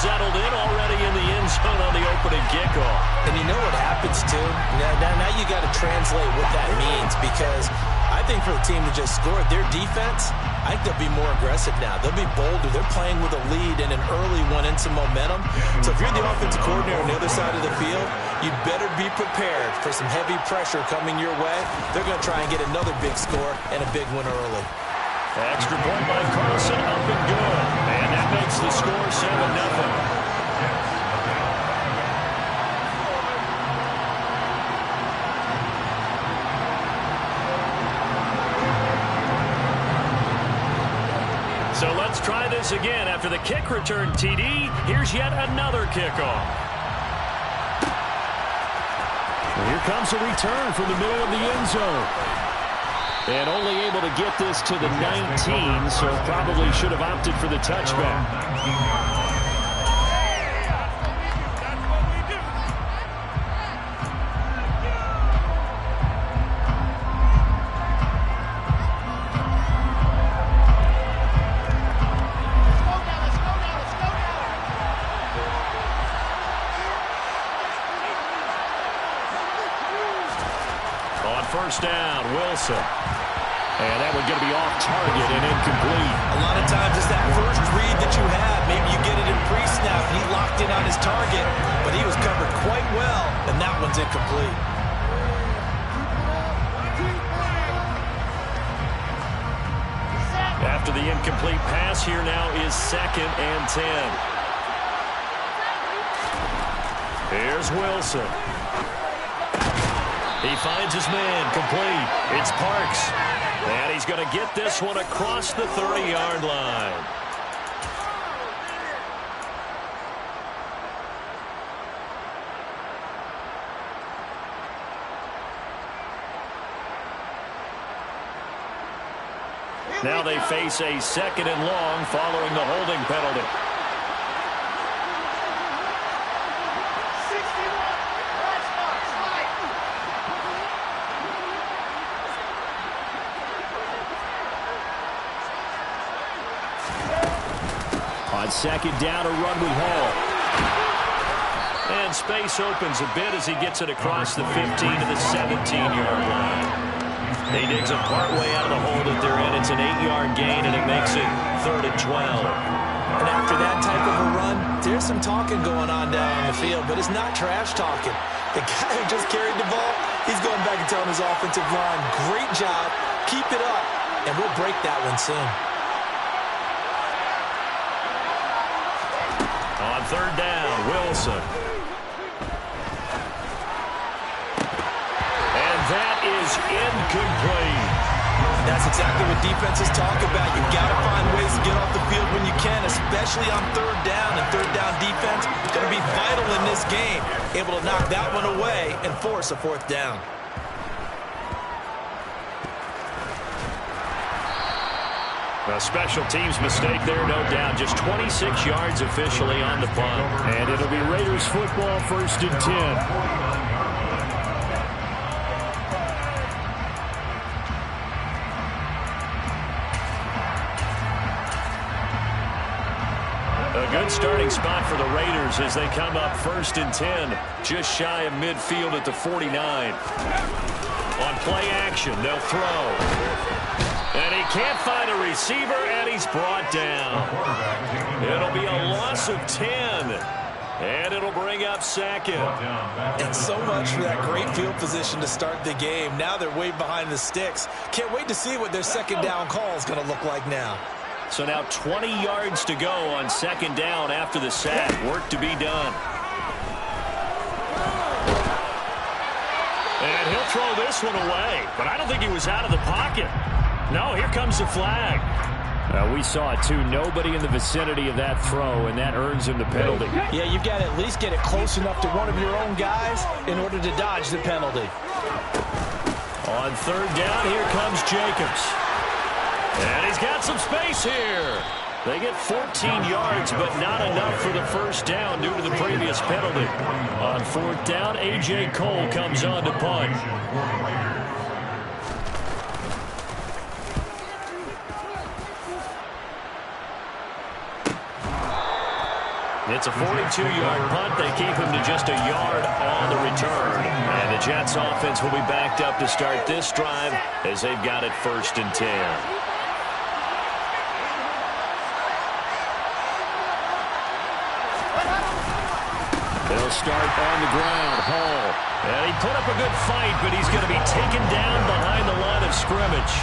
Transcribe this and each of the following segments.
settled in already in the end zone on the opening kickoff. And you know what happens, too? Now you got to translate what that means, because I think for the team to just score their defense, I think they'll be more aggressive now. They'll be bolder. They're playing with a lead and an early one and some momentum. So if you're the offensive coordinator on the other side of the field, you better be prepared for some heavy pressure coming your way. They're going to try and get another big score and a big one early. Extra point by Carlson, up and good. And that makes the score 7-0. So let's try this again. After the kick return TD, here's yet another kickoff. And here comes a return from the middle of the end zone. And only able to get this to the 19, so probably should have opted for the touchback. First down, Wilson. And that one's going to be off target and incomplete. A lot of times it's that first read that you have. Maybe you get it in pre-snap and he locked in on his target, but he was covered quite well, and that one's incomplete. After the incomplete pass, here now is 2nd and 10. Here's Wilson. He finds his man, complete. It's Parks. And he's going to get this one across the 30-yard line. Now they face a 2nd and long following the holding penalty. On 2nd down, a run with Hall. And space opens a bit as he gets it across the 15 to the 17-yard line. He digs it partway out of the hole that they're in. It's an 8-yard gain, and it makes it 3rd and 12. And after that type of a run, there's some talking going on down on the field, but it's not trash talking. The guy who just carried the ball, he's going back and telling his offensive line, great job, keep it up, and we'll break that one soon. On 3rd down, Wilson. And that is incomplete. That's exactly what defenses talk about. You've got to find ways to get off the field when you can, especially on 3rd down. And 3rd down defense going to be vital in this game. Able to knock that one away and force a 4th down. A special teams mistake there, no doubt. Just 26 yards officially on the punt. And it'll be Raiders football, 1st and 10. A good starting spot for the Raiders as they come up 1st and 10. Just shy of midfield at the 49. On play action, they'll throw. And he can't find a receiver, and he's brought down. It'll be a loss of 10. And it'll bring up 2nd. And so much for that great field position to start the game. Now they're way behind the sticks. Can't wait to see what their 2nd down call is going to look like now. So now 20 yards to go on 2nd down after the sack. Work to be done. And he'll throw this one away. But I don't think he was out of the pocket. No, here comes the flag. We saw it, too. Nobody in the vicinity of that throw, and that earns him the penalty. Yeah, you've got to at least get it close enough to one of your own guys in order to dodge the penalty. On 3rd down, here comes Jacobs. And he's got some space here. They get 14 yards, but not enough for the 1st down due to the previous penalty. On 4th down, A.J. Cole comes on to punt. It's a 42-yard punt. They keep him to just a yard on the return. And the Jets offense will be backed up to start this drive as they've got it 1st and 10. They'll start on the ground. Hall. And he put up a good fight, but he's going to be taken down behind the line of scrimmage.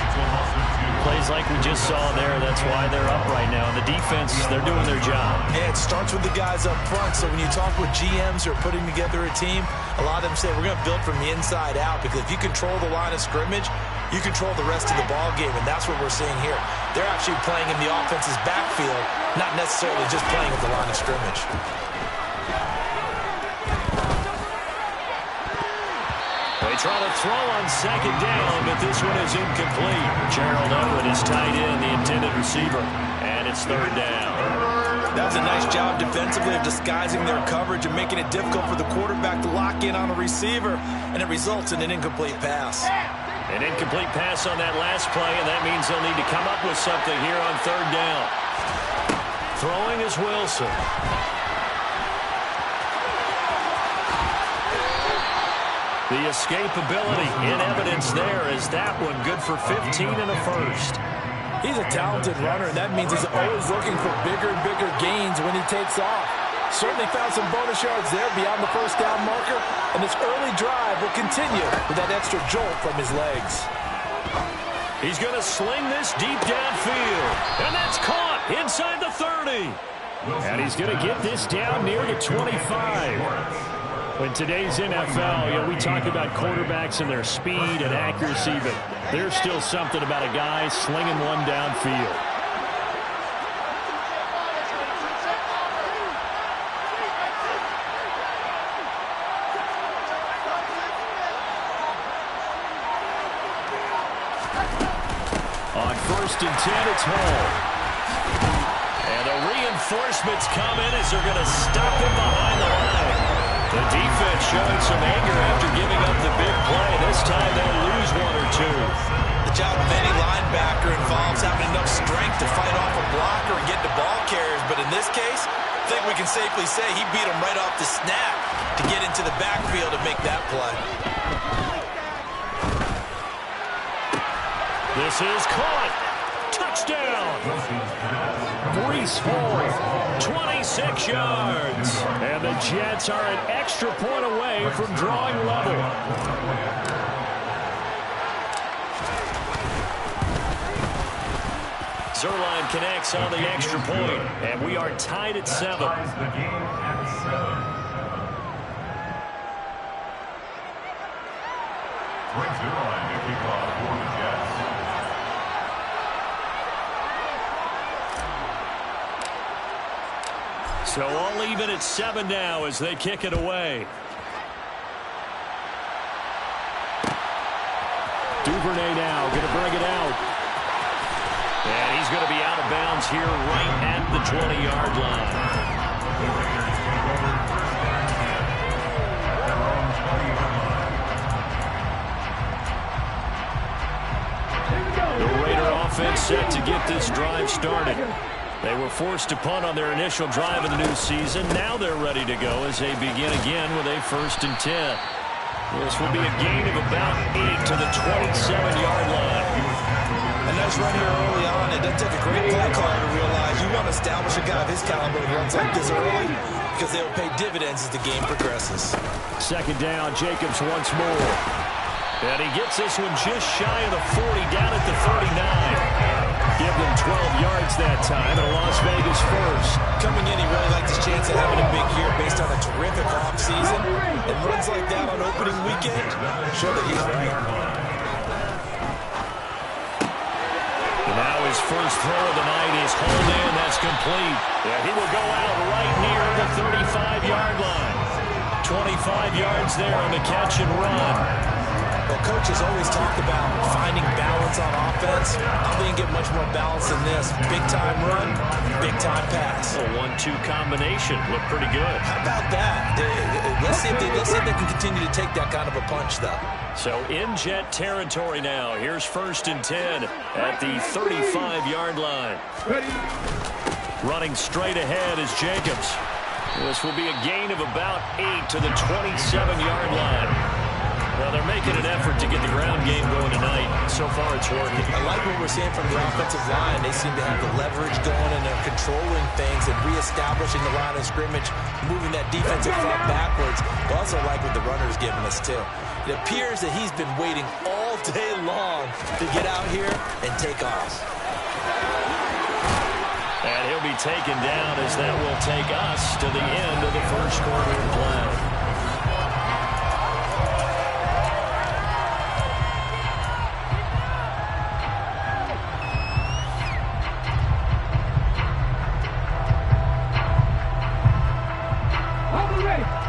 Plays like we just saw there. That's why they're up right now. The defense, they're doing their job. Yeah, it starts with the guys up front. So when you talk with GMs who are putting together a team, a lot of them say we're going to build from the inside out, because if you control the line of scrimmage, you control the rest of the ball game, and that's what we're seeing here. They're actually playing in the offense's backfield, not necessarily just playing at the line of scrimmage. They try to throw on 2nd down, but this one is incomplete. Gerald Everett is tied in, the intended receiver, and it's 3rd down. That was a nice job defensively of disguising their coverage and making it difficult for the quarterback to lock in on a receiver, and it results in an incomplete pass. An incomplete pass on that last play, and that means they'll need to come up with something here on 3rd down. Throwing is Wilson. The escapability in evidence there is that one good for 15 and a first. He's a talented runner, and that means he's always looking for bigger and bigger gains when he takes off. Certainly found some bonus yards there beyond the 1st down marker, and this early drive will continue with that extra jolt from his legs. He's going to sling this deep downfield, and that's caught inside the 30. And he's going to get this down near the 25. In today's NFL, we talk about quarterbacks and their speed and accuracy, but there's still something about a guy slinging one downfield. On 1st and 10, it's Hall. And the reinforcements come in as they're going to stop him behind the line. The defense showing some anger after giving up the big play. This time they'll lose 1 or 2. The job of any linebacker involves having enough strength to fight off a blocker and get to ball carriers. But in this case, I think we can safely say he beat him right off the snap to get into the backfield and make that play. This is caught. Touchdown. Breece Hall, 26 yards. And the Jets are an extra point away from drawing level. Zuerlein connects on the extra point, and we are tied at 7. So all even at 7 now as they kick it away. Duvernay now going to bring it out. And he's going to be out of bounds here right at the 20-yard line. The Raider offense set to get this drive started. They were forced to punt on their initial drive of the new season. Now they're ready to go as they begin again with a 1st and 10. This will be a gain of about 8 to the 27-yard line. A nice run here early on. It doesn't take a great play caller to realize you want to establish a guy of his caliber who runs like this early, because they will pay dividends as the game progresses. 2nd down, Jacobs once more. And he gets this one just shy of the 40, down at the 39. Give them 12 yards that time, and a Las Vegas first. Coming in, he really liked his chance of having a big year based on a terrific offseason. And runs like that on opening weekend show that he's right. And now his first throw of the night is hauled in. That's complete. Yeah, he will go out right near the 35-yard line. 25 yards there on the catch and run. Well, Coach has always talked about finding balance on offense. I don't think you get much more balance than this. Big-time run, big-time pass. A 1-2 combination. Looked pretty good. How about that? Let's see if they can continue to take that kind of a punch, though. So in Jet territory now. Here's 1st and 10 at the 35-yard line. Running straight ahead is Jacobs. This will be a gain of about 8 to the 27-yard line. Well, they're making an effort to get the ground game going tonight. So far, it's working. I like what we're seeing from the offensive line. They seem to have the leverage going, and they're controlling things and reestablishing the line of scrimmage, moving that defensive front backwards. I also like what the runner's giving us, too. It appears that he's been waiting all day long to get out here and take off. And he'll be taken down as that will take us to the end of the first quarter of play.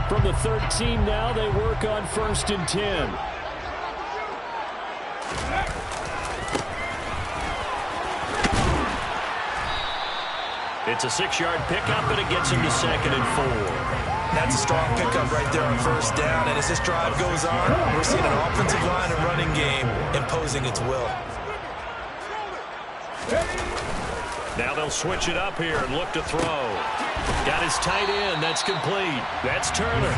From the 13 now, they work on 1st and 10. It's a 6-yard pickup, and it gets him to 2nd and 4. That's a strong pickup right there on 1st down. And as this drive goes on, we're seeing an offensive line and running game imposing its will. Now they'll switch it up here and look to throw. Got his tight end. That's complete. That's Turner.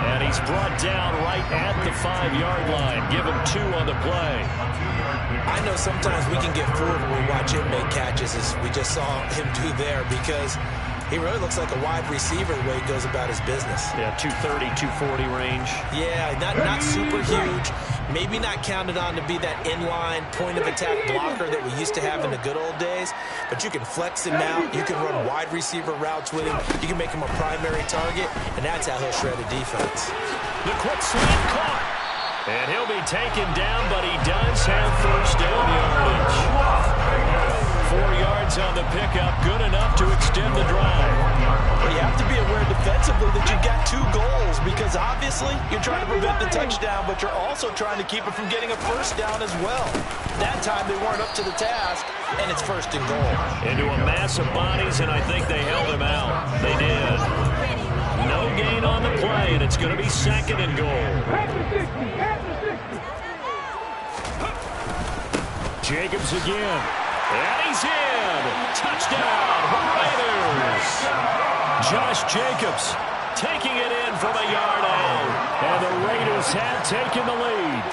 And he's brought down right at the 5-yard line. Give him 2 on the play. I know sometimes we can get fooled when we watch him make catches, as we just saw him do there, because he really looks like a wide receiver the way he goes about his business. Yeah, 230, 240 range. Yeah, not super huge. Maybe not counted on to be that inline point-of-attack blocker that we used to have in the good old days, but you can flex him out. You can run wide receiver routes with him. You can make him a primary target, and that's how he'll shred a defense. The quick sweep caught. And he'll be taken down, but he does have 1st down yardage. 4 yards on the pickup, good enough to extend the drive. Well, you have to be aware defensively that you've got 2 goals, because obviously you're trying to prevent the touchdown, but you're also trying to keep it from getting a 1st down as well. That time they weren't up to the task, and it's 1st and goal. Into a mass of bodies, and I think they held him out. They did. No gain on the play, and it's going to be 2nd and goal. Jacobs again. And he's in. Touchdown, Raiders. Josh Jacobs taking it in from a yard out. And the Raiders have taken the lead.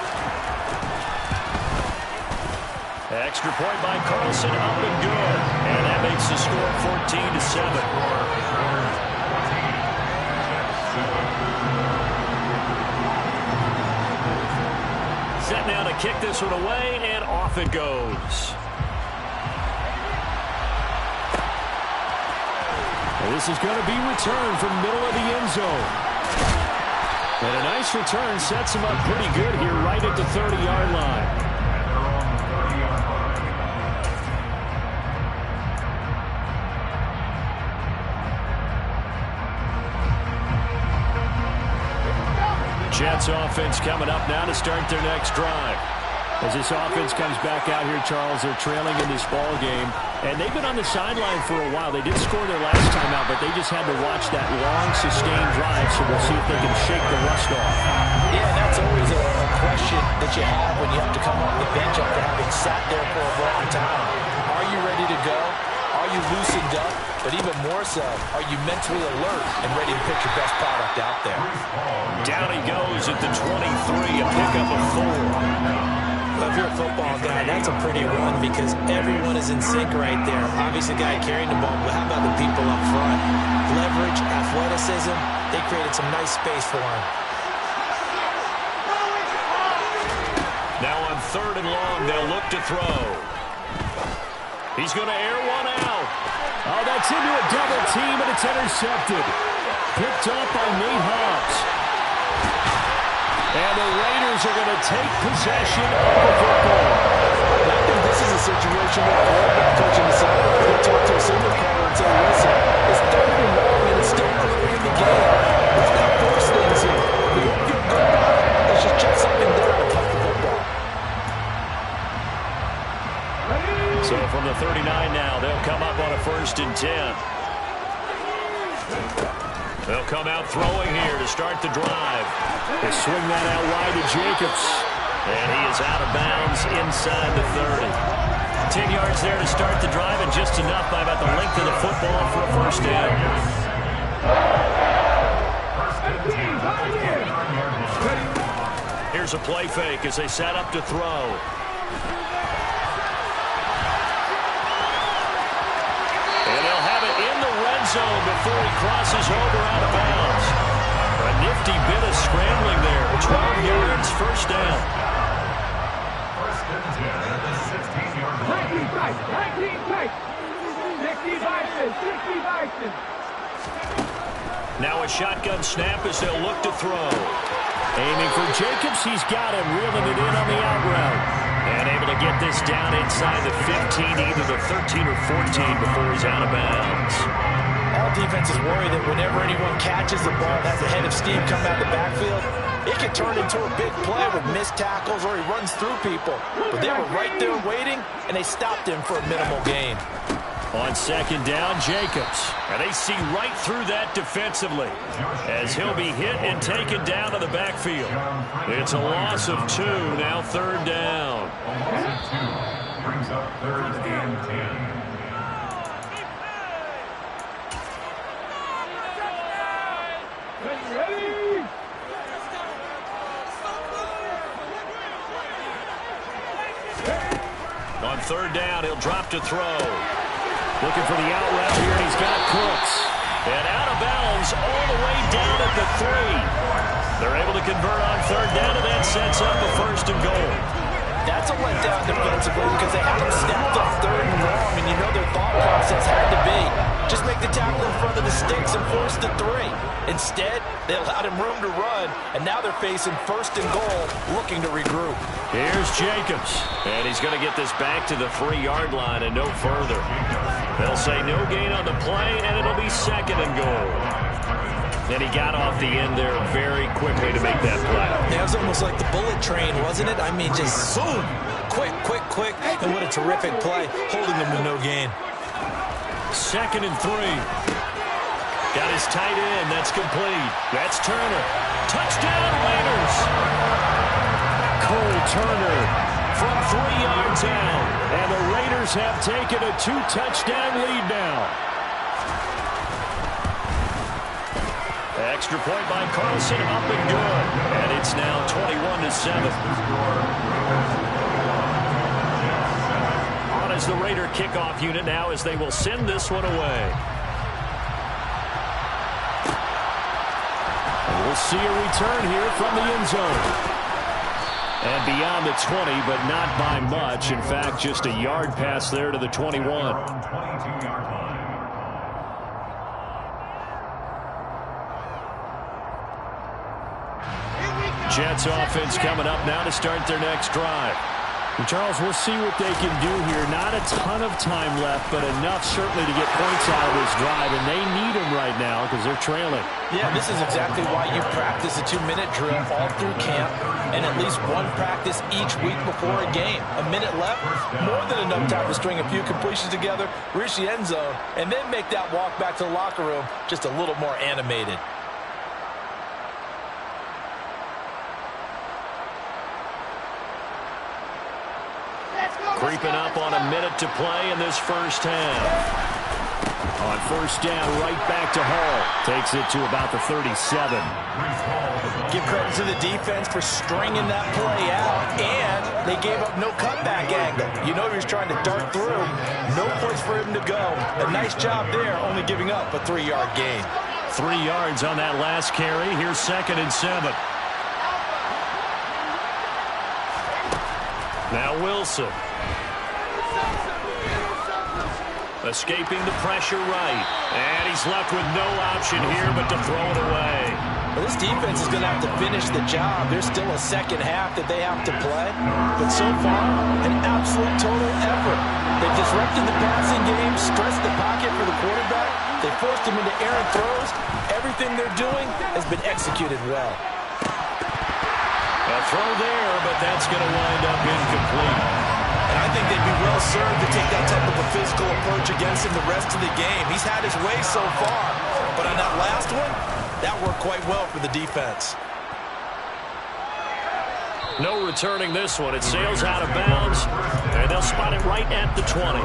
Extra point by Carlson, up and good. And that makes the score 14-7. Set now to kick this one away, and off it goes. And this is going to be returned from the middle of the end zone. And a nice return sets him up pretty good here right at the 30-yard line. Jets offense coming up now to start their next drive. As this offense comes back out here, Charles, they're trailing in this ball game. And they've been on the sideline for a while. They did score their last time out, but they just had to watch that long, sustained drive, so we'll see if they can shake the rust off. Yeah, that's always a question that you have when you have to come off the bench after having sat there for a long time. Are you ready to go? Are you loosened up? But even more so, are you mentally alert and ready to put your best product out there? Down he goes at the 23, a pickup of 4. Well, if you're a football guy, that's a pretty run because everyone is in sync right there. Obviously, the guy carrying the ball, but how about the people up front? Leverage, athleticism, they created some nice space for him. Now on 3rd and long, they'll look to throw. He's going to air one out. Oh, that's into a double team, and it's intercepted. Picked up by Nate Hobbs. And the Raiders are going to take possession of the football. I think this is a situation where the quarterback coach on the side will talk to a signal caller and say, listen, it's 3rd and long, and it's still early in the game. Let's not force things here. We don't feel good about it. Let's just check something down and punt the football. So from the 39 now, they'll come up on a 1st and 10. They'll come out throwing here to start the drive. They swing that out wide to Jacobs. And he is out of bounds inside the 30. 10 yards there to start the drive, and just enough by about the length of the football for a 1st down. Here's a play fake as they set up to throw. And they'll have it in the red zone before he crosses over out of bounds. A nifty bit of scrambling there. 12 yards, first down. Now a shotgun snap as they'll look to throw. Aiming for Jacobs. He's got him, reeling it in on the out route. And able to get this down inside the 15, either the 13 or 14 before he's out of bounds. All defenses worry that whenever anyone catches the ball and has a head of steam come out the backfield, it can turn into a big play with missed tackles or he runs through people. But they were right there waiting, and they stopped him for a minimal gain. On second down, Jacobs. And they see right through that defensively as he'll be hit and taken down to the backfield. It's a loss of 2, now third down. Brings up third and 10. On third down, he'll drop to throw. Looking for the out route here, and he's got Cooks. And out of bounds all the way down at the 3. They're able to convert on third down, and that sets up a first and goal. That's a letdown defensively because they had him snapped up third and long, and you know their thought process had to be just make the tackle in front of the sticks and force the 3. Instead, they allowed him room to run, and now they're facing first and goal, looking to regroup. Here's Jacobs, and he's going to get this back to the 3-yard line and no further. They'll say no gain on the play, and it'll be second and goal. And he got off the end there very quickly to make that play. That was almost like the bullet train, wasn't it? I mean, just boom, quick, quick, quick, and what a terrific play, holding them with no gain. Second and 3. Got his tight end. That's complete. That's Turner. Touchdown, Raiders. Cole Turner from 3 yards out. And the Raiders have taken a 2-touchdown lead now. Extra point by Carlson, up and good. And it's now 21-7. On as the Raider kickoff unit now as they will send this one away. And we'll see a return here from the end zone. And beyond the 20, but not by much. In fact, just a yard pass there to the 21. 22-yard line. Jets offense coming up now to start their next drive. And Charles, we'll see what they can do here. Not a ton of time left, but enough certainly to get points out of this drive, and they need them right now because they're trailing. Yeah, this is exactly why you practice a 2-minute drill all through camp and at least one practice each week before a game. A minute left, more than enough time to string a few completions together, reach the end zone, and then make that walk back to the locker room just a little more animated. Creeping up on a minute to play in this first half. On first down, right back to Hall. Takes it to about the 37. Give credit to the defense for stringing that play out, and they gave up no cutback angle. You know he was trying to dart through. No place for him to go. A nice job there, only giving up a 3-yard gain. 3 yards on that last carry. Here's second and 7. Now Wilson. Escaping the pressure right. And he's left with no option here but to throw it away. Well, this defense is going to have to finish the job. There's still a second half that they have to play. But so far, an absolute total effort. They've disrupted the passing game, stressed the pocket for the quarterback. They forced him into errant throws. Everything they're doing has been executed well. A throw there, but that's going to wind up incomplete. And I think they'd be well served to take that type of a physical approach against him the rest of the game. He's had his way so far, but on that last one, that worked quite well for the defense. No returning this one. It sails out of bounds, and they'll spot it right at the 20.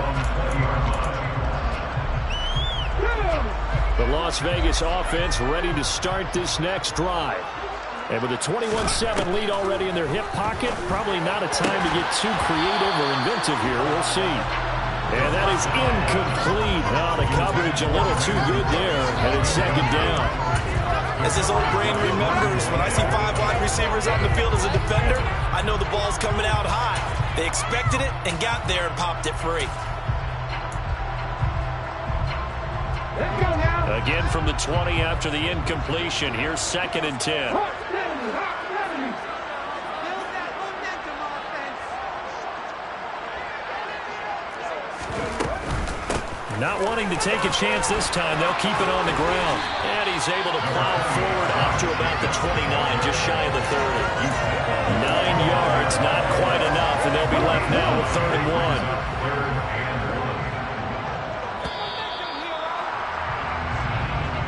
The Las Vegas offense ready to start this next drive. And with a 21-7 lead already in their hip pocket, probably not a time to get too creative or inventive here. We'll see. And that is incomplete. Oh, the coverage a little too good there, and it's second down. As his old brain remembers, when I see 5 wide receivers on the field as a defender, I know the ball's coming out high. They expected it and got there and popped it free. Again from the 20 after the incompletion. Here's 2nd and 10. Not wanting to take a chance this time, they'll keep it on the ground. And he's able to plow forward up to about the 29, just shy of the 30. 9 yards, not quite enough, and they'll be left now with 3rd and 1.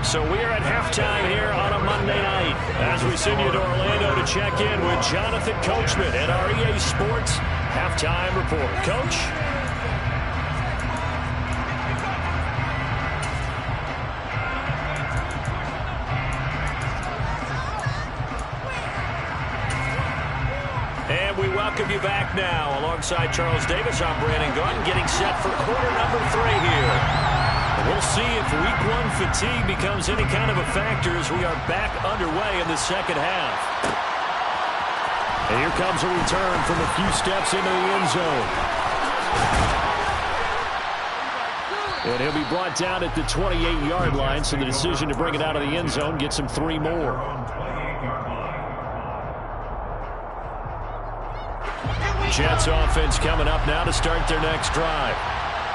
So we are at halftime here on a Monday night as we send you to Orlando to check in with Jonathan Coachman at our EA Sports Halftime Report. Coach? And we welcome you back now. Alongside Charles Davis, I'm Brandon Gaudin, getting set for quarter number 3 here. We'll see if week 1 fatigue becomes any kind of a factor as we are back underway in the second half. And here comes a return from a few steps into the end zone. And he'll be brought down at the 28-yard line, so the decision to bring it out of the end zone gets him 3 more. Jets offense coming up now to start their next drive.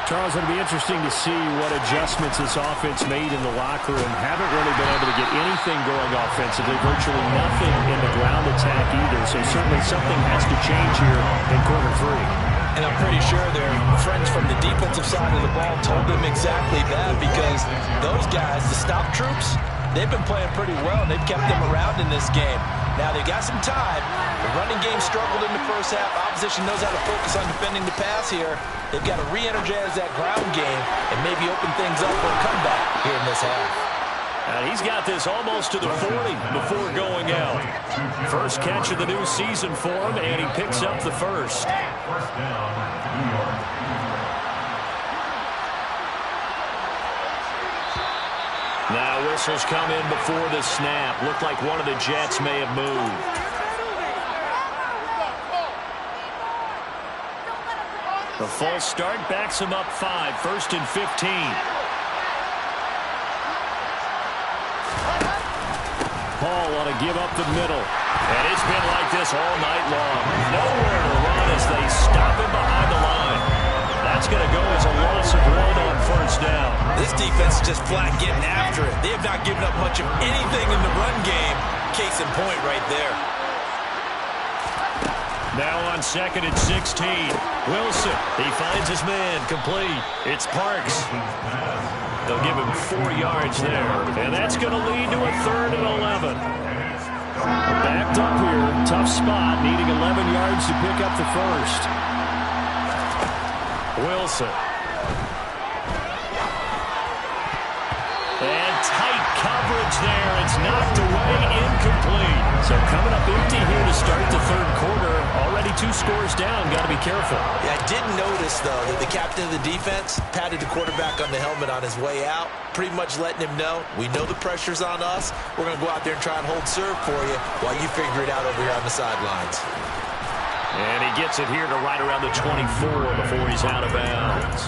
Charles, it'll be interesting to see what adjustments this offense made in the locker room. Haven't really been able to get anything going offensively, virtually nothing in the ground attack either. So certainly something has to change here in quarter 3. And I'm pretty sure their friends from the defensive side of the ball told them exactly that, because those guys, the stop troops, they've been playing pretty well, and they've kept them around in this game. Now, they've got some time. The running game struggled in the first half. Opposition knows how to focus on defending the pass here. They've got to re-energize that ground game and maybe open things up for a comeback here in this half. And he's got this almost to the 40 before going out. First catch of the new season for him, and he picks up the first. First down, New York. Now whistles come in before the snap. Looked like one of the Jets may have moved. The false start backs him up 5. 1st and 15. Paul want to give up the middle. And it's been like this all night long. Nowhere to run as they stop him behind the line. That's going to go as a loss of 1 on 1st down. This defense is just flat getting after it. They have not given up much of anything in the run game. Case in point right there. Now on 2nd and 16. Wilson, he finds his man, complete. It's Parks. They'll give him 4 yards there. And that's going to lead to a 3rd and 11. Backed up here, tough spot, needing 11 yards to pick up the first. Wilson. And tight coverage there. It's knocked away, incomplete. So coming up empty here to start the 3rd quarter. Already 2 scores down. Got to be careful. Yeah, I did notice, though, that the captain of the defense patted the quarterback on the helmet on his way out, pretty much letting him know, we know the pressure's on us. We're going to go out there and try and hold serve for you while you figure it out over here on the sidelines. And he gets it here to right around the 24 before he's out of bounds.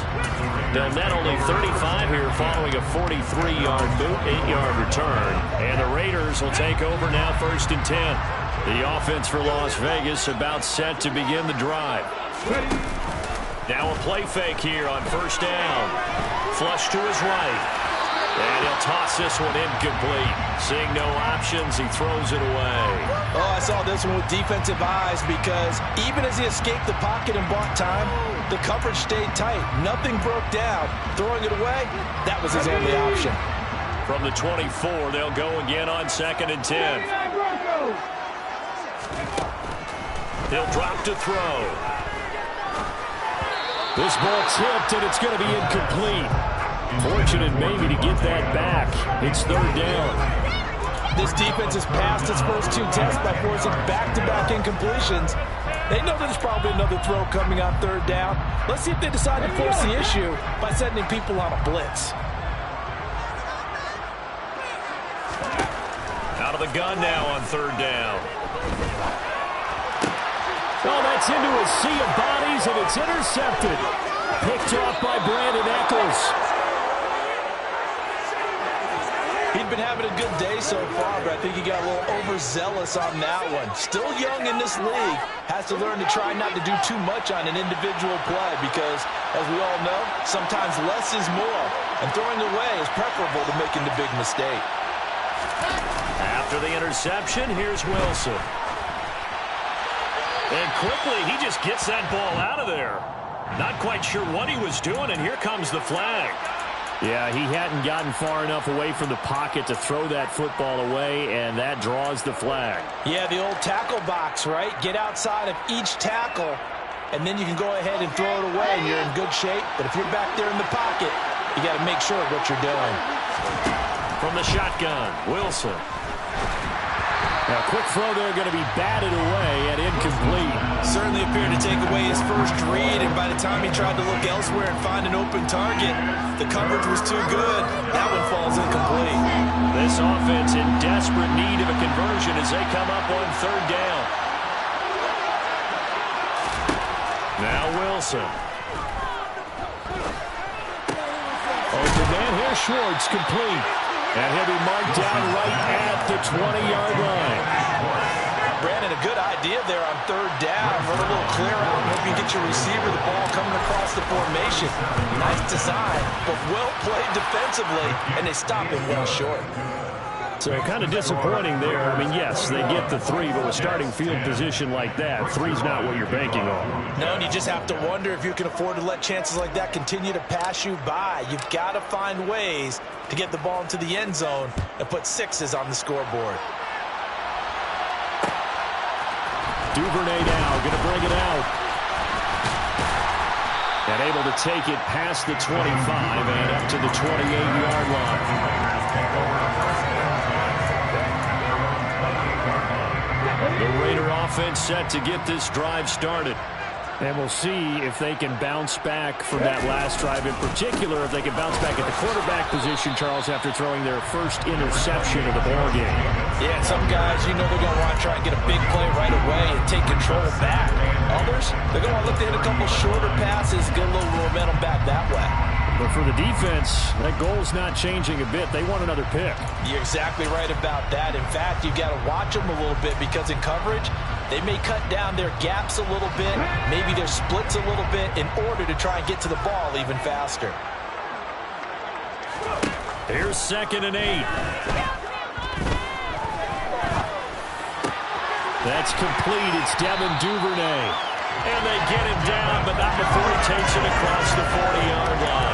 They'll net only 35 here following a 43-yard boot, 8-yard return. And the Raiders will take over now 1st and 10. The offense for Las Vegas about set to begin the drive. Now a play fake here on 1st down. Flush to his right. And he'll toss this one incomplete. Seeing no options, he throws it away. Oh, I saw this one with defensive eyes, because even as he escaped the pocket and bought time, the coverage stayed tight. Nothing broke down. Throwing it away, that was his only option. From the 24, they'll go again on 2nd and 10. He'll drop to throw. This ball tipped, and it's going to be incomplete. Fortunate maybe to get that back. It's third down. This defense has passed its first two tests by forcing back-to-back incompletions. They know there's probably another throw coming on third down. Let's see if they decide to force the issue by sending people on a blitz. Out of the gun now on third down. Oh, that's into a sea of bodies, and it's intercepted. Picked off by Brandon Echols. He'd been having a good day so far, but I think he got a little overzealous on that one. Still young in this league. Has to learn to try not to do too much on an individual play because, as we all know, sometimes less is more. And throwing away is preferable to making the big mistake. After the interception, here's Wilson. And quickly, he just gets that ball out of there. Not quite sure what he was doing, and here comes the flag. Yeah, he hadn't gotten far enough away from the pocket to throw that football away, and that draws the flag. Yeah, the old tackle box, right? Get outside of each tackle, and then you can go ahead and throw it away, and you're in good shape. But if you're back there in the pocket, you got to make sure of what you're doing. From the shotgun, Wilson. Now, a quick throw there going to be batted away and incomplete. Certainly appeared to take away his first read, and by the time he tried to look elsewhere and find an open target, the coverage was too good. That one falls incomplete. This offense in desperate need of a conversion as they come up on third down. Now Wilson. Open man, here's Schwartz, complete. And he'll be marked down right at the 20-yard line. Brandon, a good idea there on third down. Run a little clear out and hope you get your receiver the ball coming across the formation. Nice design, but well played defensively, and they stop him well short. So kind of disappointing there. I mean, yes, they get the 3, but with starting field position like that, 3's not what you're banking on. No, and you just have to wonder if you can afford to let chances like that continue to pass you by. You've got to find ways to get the ball into the end zone and put 6s on the scoreboard. Duvernay now going to bring it out. And able to take it past the 25 and up to the 28-yard line. The Raider offense set to get this drive started. And we'll see if they can bounce back from that last drive. In particular, if they can bounce back at the quarterback position, Charles, after throwing their first interception of the ball game. Yeah, some guys, you know they're going to want to try and get a big play right away and take control back. Others, they're going to want to look to hit a couple shorter passes, get a little momentum back that way. But for the defense, that goal's not changing a bit. They want another pick. You're exactly right about that. In fact, you've got to watch them a little bit because in coverage, they may cut down their gaps a little bit, maybe their splits a little bit in order to try and get to the ball even faster. Here's 2nd and 8. That's complete. It's Devin Duvernay. And they get him down, but not before he takes it across the 40-yard line.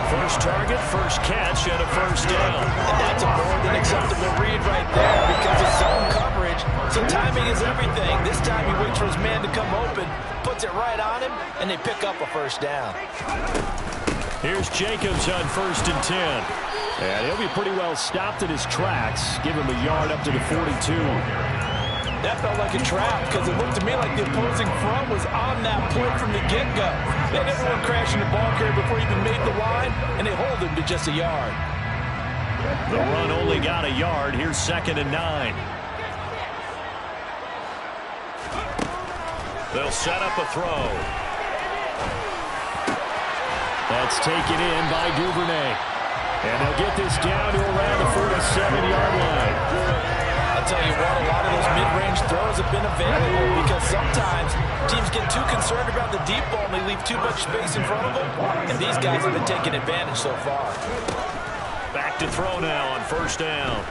First target, first catch, and a first down. And that's a more than acceptable read right there because it's zone coverage, so timing is everything. This time he waits for his man to come open, puts it right on him, and they pick up a first down. Here's Jacobs on 1st and 10. And he'll be pretty well stopped in his tracks. Give him a yard up to the 42. That felt like a trap because it looked to me like the opposing front was on that play from the get-go. They had everyone crashing the ball carrier before he even made the line, and they hold him to just a yard. The run only got a yard. Here's 2nd and 9. They'll set up a throw. That's taken in by Duvernay. And they'll get this down to around the 47-yard line. I'll tell you what, a lot of those mid-range throws have been available because sometimes teams get too concerned about the deep ball and they leave too much space in front of them, and these guys have been taking advantage so far. Back to throw now on 1st down.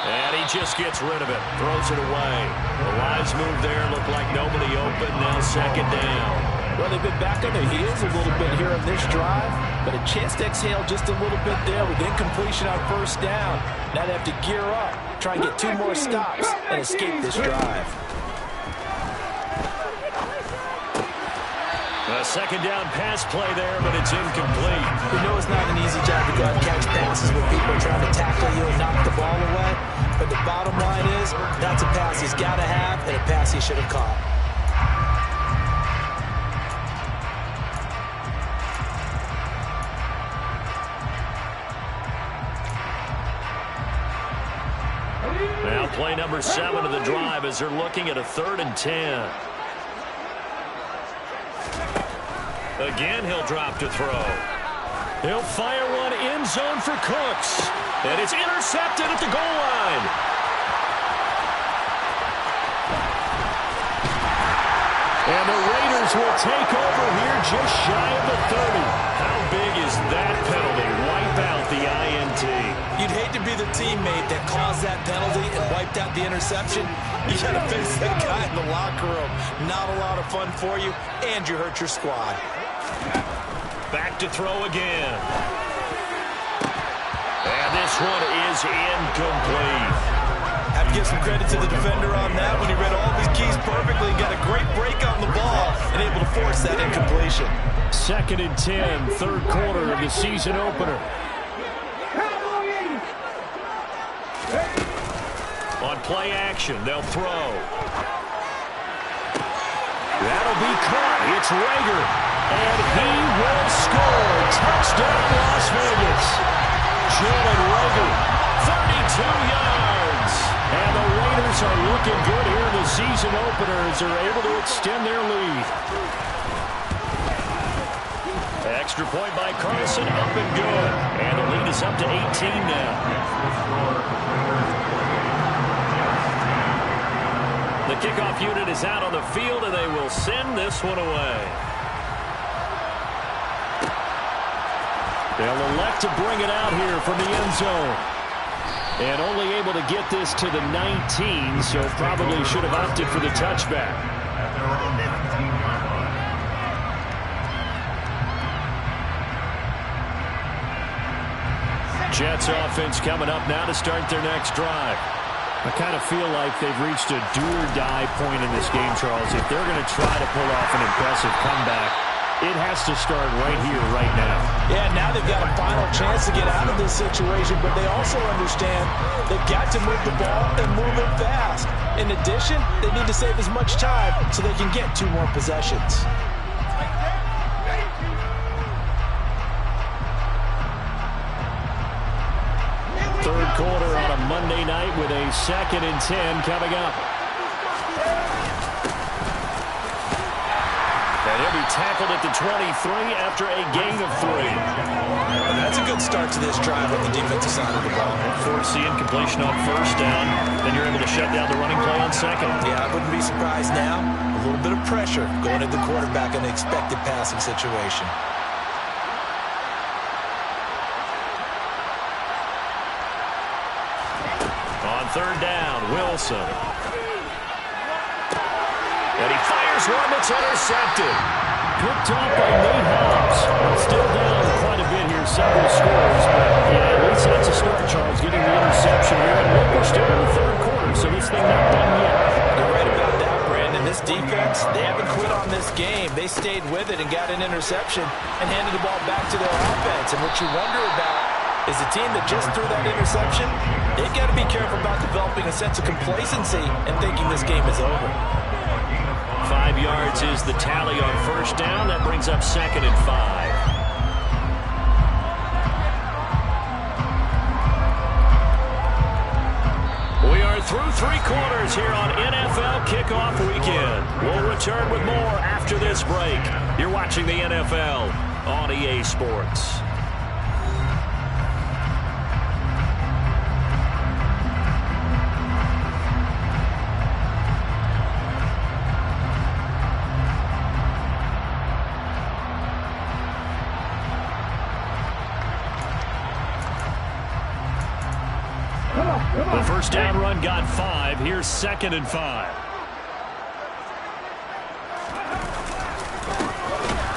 And he just gets rid of it, throws it away. The lines move there, look like nobody open, now 2nd down. Well, they've been back on their heels a little bit here on this drive, but a chance to exhale just a little bit there with incompletion on 1st down. Now they have to gear up, try and get 2 more stops, and escape this drive. A second down pass play there, but it's incomplete. You know it's not an easy job to go out and catch passes when people are trying to tackle you and knock the ball away. But the bottom line is, that's a pass he's got to have and a pass he should have caught. Now play number 7 of the drive as they're looking at a 3rd and 10. Again, he'll drop to throw. He'll fire one end zone for Cooks. And it's intercepted at the goal line. And the Raiders will take over here just shy of the 30. How big is that penalty? Wipe out the INT. You'd hate to be the teammate that caused that penalty and wiped out the interception. You got to face that guy in the locker room. Not a lot of fun for you, and you hurt your squad. Back to throw again. And this one is incomplete. Have to give some credit to the defender on that when he read all of his keys perfectly and got a great break on the ball and able to force that incompletion. 2nd and 10, 3rd quarter of the season opener. On play action, they'll throw. That'll be caught. It's Reagor. And he will score. Touchdown, Las Vegas. Jalen Reagor, 32 yards. And the Raiders are looking good here in the season opener as they're able to extend their lead. Extra point by Carson, up and good. And the lead is up to 18 now. The kickoff unit is out on the field, and they will send this one away. They'll elect to bring it out here from the end zone. And only able to get this to the 19, so probably should have opted for the touchback. Jets offense coming up now to start their next drive. I kind of feel like they've reached a do-or-die point in this game, Charles. If they're going to try to pull off an impressive comeback, it has to start right here, right now. Yeah, now they've got a final chance to get out of this situation, but they also understand they've got to move the ball and move it fast. In addition, they need to save as much time so they can get 2 more possessions. Third quarter on a Monday night with a 2nd and 10 coming up. And he'll be tackled at the 23 after a gain of 3. And that's a good start to this drive on the defensive side of the ball. Force the incompletion on 1st down. Then you're able to shut down the running play on 2nd. Yeah, I wouldn't be surprised now. A little bit of pressure going at the quarterback in an expected passing situation. On 3rd down, Wilson. And he fires one that's intercepted. Picked off by Nate Hobbs. Still down quite a bit here, several scores. But yeah, at least that's a start, Charles, getting the interception here. And look, we're still in the 3rd quarter, so this thing not done yet. You're right about that, Brandon. This defense, they haven't quit on this game. They stayed with it and got an interception and handed the ball back to their offense. And what you wonder about is the team that just threw that interception, they've got to be careful about developing a sense of complacency and thinking this game is over. 5 yards is the tally on 1st down. That brings up 2nd and 5. We are through 3 quarters here on NFL Kickoff Weekend. We'll return with more after this break. You're watching the NFL on EA Sports. The 1st down run got 5. Here's 2nd and 5.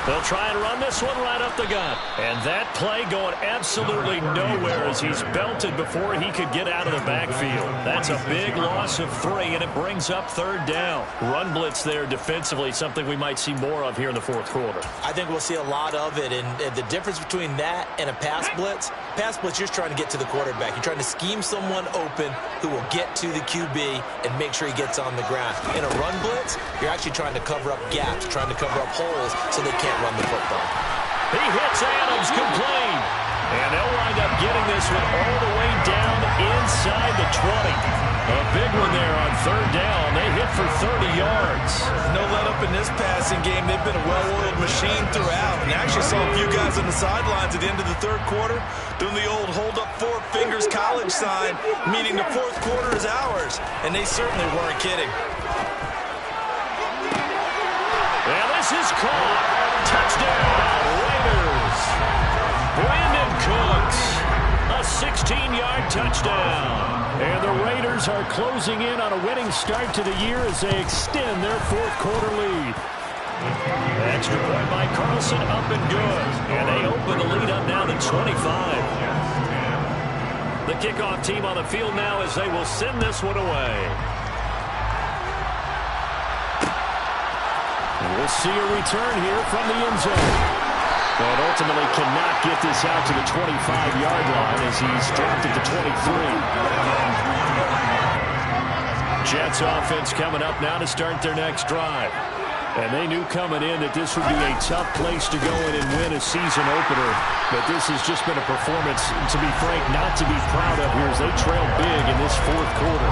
They'll try and run this one right up the gut. And that play going absolutely nowhere as he's belted before he could get out of the backfield. That's a big loss of 3, and it brings up 3rd down. Run blitz there defensively, something we might see more of here in the 4th quarter. I think we'll see a lot of it, and the difference between that and a pass blitz, you're just trying to get to the quarterback. You're trying to scheme someone open who will get to the QB and make sure he gets on the ground. In a run blitz, you're actually trying to cover up gaps, trying to cover up holes so they can't run the football. He hits Adams, complete. And they'll wind up getting this one all the way down inside the 20. A big one there on 3rd down. They hit for 30 yards. No let up in this passing game. They've been a well-oiled machine throughout. And I actually saw a few guys on the sidelines at the end of the 3rd quarter doing the old hold up 4 fingers college sign, meaning the 4th quarter is ours. And they certainly weren't kidding. And this is caught. Touchdown, Raiders. Brandon Cooks, a 16-yard touchdown. And the Raiders are closing in on a winning start to the year as they extend their 4th quarter lead. Extra point by Carlson, up and good. And they open the lead up now to 25. The kickoff team on the field now as they will send this one away. And we'll see a return here from the end zone. But ultimately cannot get this out to the 25-yard line as he's dropped it to 23. Jets offense coming up now to start their next drive. And they knew coming in that this would be a tough place to go in and win a season opener. But this has just been a performance, to be frank, not to be proud of here as they trail big in this 4th quarter.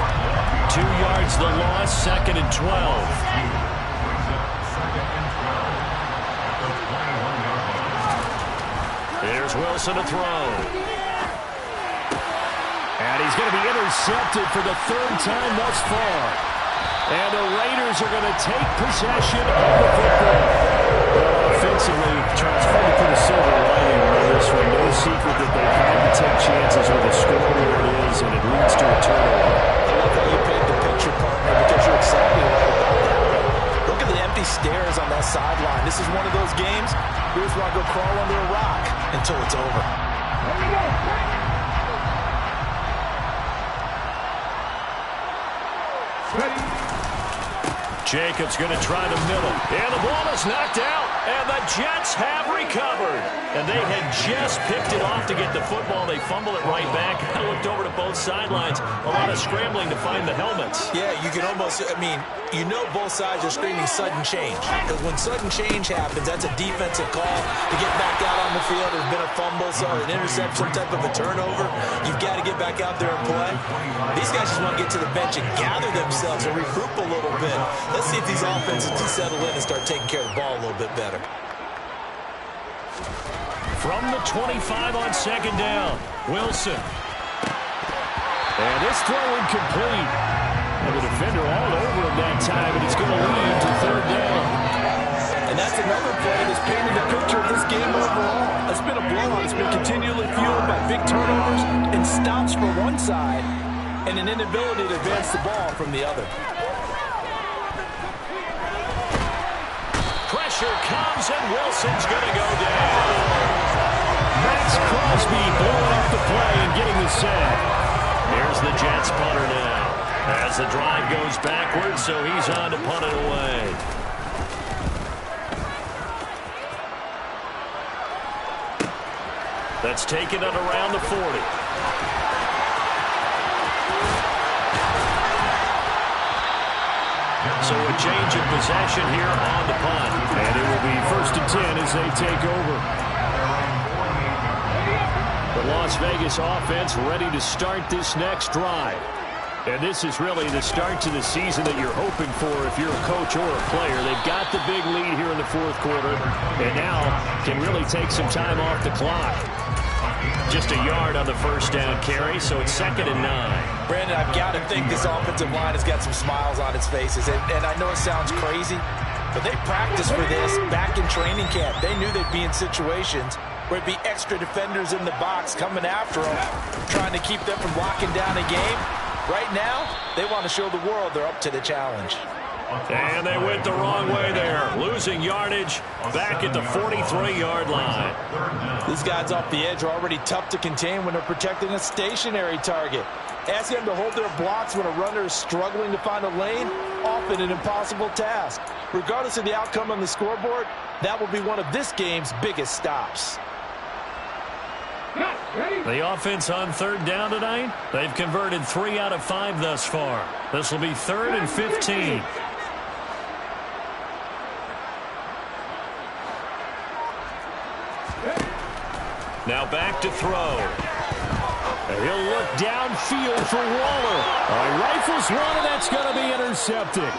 2 yards the loss, 2nd and 12. Here's Wilson to throw. And he's going to be intercepted for the 3rd time thus far. And the Raiders are going to take possession of the football. Offensively, Charles, hard to put a silver lining on this one. No secret that they've had to take chances with the score where it is, and it leads to a turnover. I love how you paint the picture, partner, because you're excited about that. Look at the empty stares on that sideline. This is one of those games you just want to go crawl under a rock until it's over. Jacobs going to try the middle. And the ball is knocked out. And the Jets have recovered. And they had just picked it off to get the football. They fumble it right back. I looked over to both sidelines. A lot of scrambling to find the helmets. Yeah, you can almost, you know both sides are screaming sudden change. Because when sudden change happens, that's a defensive call to get back out on the field. There's been a fumble, so an interception, some type of a turnover. You've got to get back out there and play. These guys just want to get to the bench and gather themselves and regroup a little bit. Let's see if these offenses can settle in and start taking care of the ball a little bit better. From the 25 on 2nd down, Wilson. And this throw incomplete. And the defender all over him that time, and it's going to lead to 3rd down. And that's another play that's painted the picture of this game overall. It's been a blowout. It's been continually fueled by big turnovers and stops for one side and an inability to advance the ball from the other. Pressure comes, and Wilson's going to go down. Max Crosby blowing up the play and getting the sack. Here's the Jets punter now. As the drive goes backwards, so he's on to punt it away. That's taken it around the 40. So a change of possession here on the punt. And it will be 1st and 10 as they take over. The Las Vegas offense ready to start this next drive. And this is really the start to the season that you're hoping for if you're a coach or a player. They've got the big lead here in the 4th quarter, and now can really take some time off the clock. Just a yard on the 1st down carry, so it's 2nd and 9. Brandon, I've got to think this offensive line has got some smiles on its faces. And I know it sounds crazy, but they practiced for this back in training camp. They knew they'd be in situations where it'd be extra defenders in the box coming after them, trying to keep them from locking down a game. Right now, they want to show the world they're up to the challenge. And they went the wrong way there, losing yardage back at the 43-yard line. These guys off the edge are already tough to contain when they're protecting a stationary target. Asking them to hold their blocks when a runner is struggling to find a lane, often an impossible task. Regardless of the outcome on the scoreboard, that will be one of this game's biggest stops. The offense on third down tonight, they've converted 3 out of 5 thus far. This will be 3rd and 15. Now back to throw. And he'll look downfield for Waller. Rifles one, and that's going to be intercepted.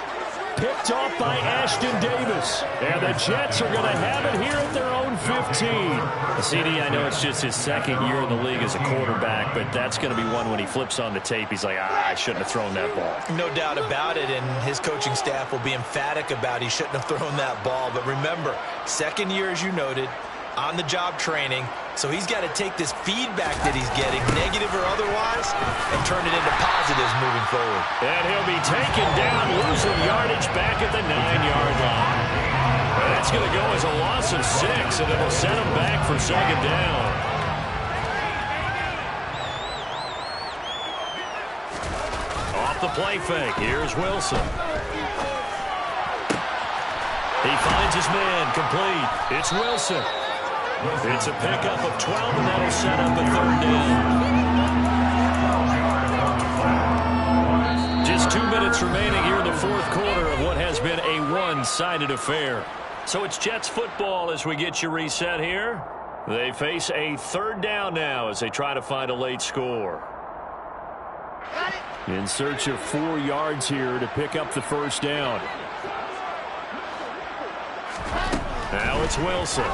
Picked off by Ashton Davis. And the Jets are going to have it here at their own 15. CD, I know it's just his 2nd year in the league as a quarterback, but that's going to be one when he flips on the tape. He's like, I shouldn't have thrown that ball. No doubt about it, and his coaching staff will be emphatic about he shouldn't have thrown that ball. But remember, 2nd year, as you noted, on-the-job training, so he's got to take this feedback that he's getting, negative or otherwise, and turn it into positives moving forward. And he'll be taken down, losing yardage back at the 9-yard line. And that's going to go as a loss of 6, and it'll set him back for 2nd down. Off the play fake, here's Wilson. He finds his man, complete. It's Wilson. It's a pickup of 12, and that'll set up a 3rd down. Just 2 minutes remaining here in the 4th quarter of what has been a one-sided affair. So it's Jets football as we get you reset here. They face a 3rd down now as they try to find a late score. In search of 4 yards here to pick up the 1st down. Now it's Wilson.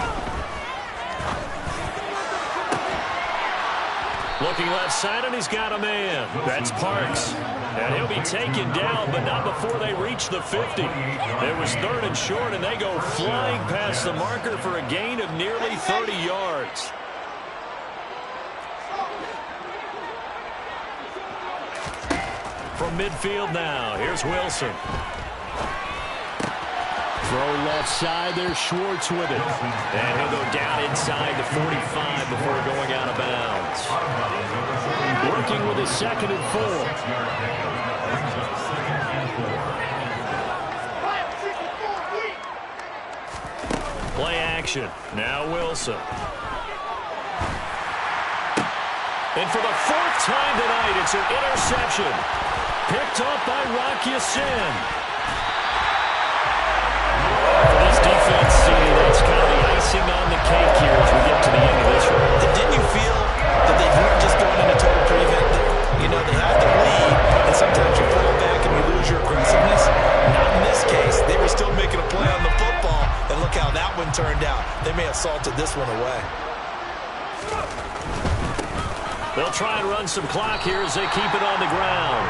Looking left side, and he's got a man. That's Parks. And he'll be taken down, but not before they reach the 50. It was 3rd and short, and they go flying past the marker for a gain of nearly 30 yards. From midfield now, here's Wilson. Throw left side, there's Schwartz with it. And he'll go down inside the 45 before going out of bounds. Working with his 2nd and 4. Play action. Now Wilson. And for the 4th time tonight, it's an interception. Picked up by Rock Ya-Sin. Defense, that's kind of the icing on the cake here as we get to the end of this one. Didn't you feel that they weren't just going into total prevent there? You know, they have to lead, and sometimes you fall back and you lose your aggressiveness. Not in this case. They were still making a play on the football, and look how that one turned out. They may have salted this one away. They'll try and run some clock here as they keep it on the ground.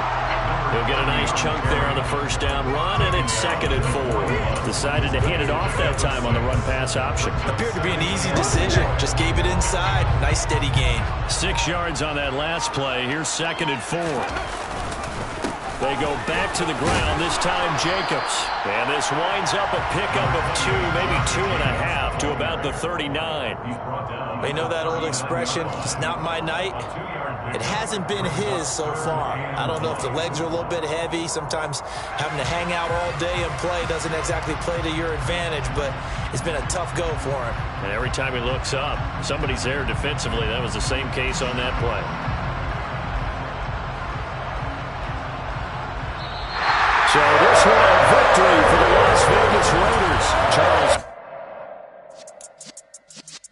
He'll get a nice chunk there on the 1st down run, and it's 2nd and 4. Decided to hand it off that time on the run-pass option. Appeared to be an easy decision. Just gave it inside. Nice steady gain. 6 yards on that last play. Here's 2nd and 4. They go back to the ground, this time Jacobs. And this winds up a pickup of 2, maybe 2.5 to about the 39. They know that old expression, it's not my night. It hasn't been his so far. I don't know if the legs are a little bit heavy. Sometimes having to hang out all day and play doesn't exactly play to your advantage, but it's been a tough go for him. And every time he looks up, somebody's there defensively. That was the same case on that play.